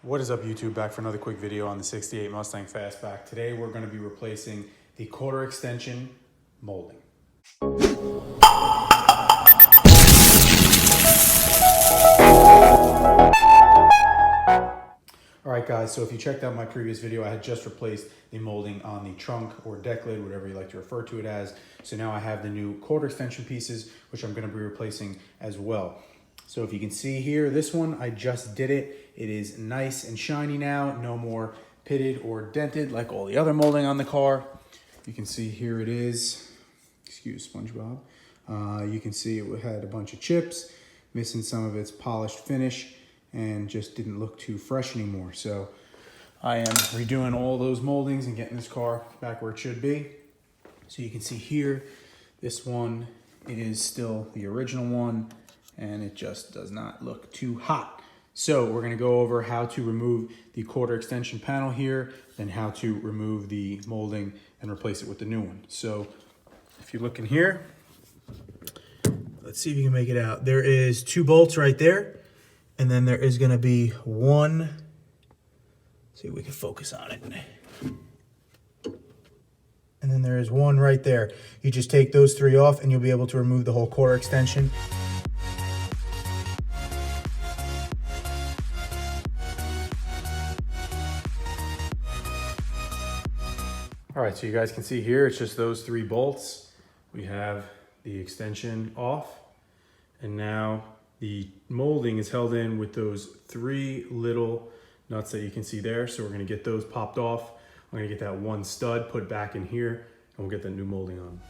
What is up, YouTube? Back for another quick video on the 68 Mustang Fastback. Today we're going to be replacing the quarter extension molding. Alright guys, so if you checked out my previous video, I had just replaced the molding on the trunk or deck lid, whatever you like to refer to it as. So now I have the new quarter extension pieces, which I'm going to be replacing as well. So if you can see here, this one, I just did it. It is nice and shiny now, no more pitted or dented like all the other molding on the car. You can see here it is. Excuse SpongeBob. You can see it had a bunch of chips, missing some of its polished finish, and just didn't look too fresh anymore. So I am redoing all those moldings and getting this car back where it should be. So you can see here, this one is still the original one, and it just does not look too hot. So we're gonna go over how to remove the quarter extension panel here, then how to remove the molding and replace it with the new one. So if you look in here, let's see if you can make it out. There is 2 bolts right there, and then there is gonna be one, see if we can focus on it. And then there is one right there. You just take those 3 off and you'll be able to remove the whole quarter extension. All right, so you guys can see here, it's just those 3 bolts. We have the extension off, and now the molding is held in with those 3 little nuts that you can see there. So we're gonna get those popped off. I'm gonna get that one stud put back in here, and we'll get the new molding on.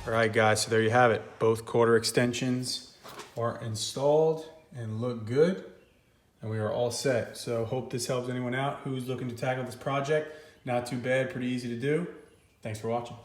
All right, guys, so there you have it. Both quarter extensions are installed and look good, and we are all set. So hope this helps anyone out who's looking to tackle this project. Not too bad, pretty easy to do. Thanks for watching.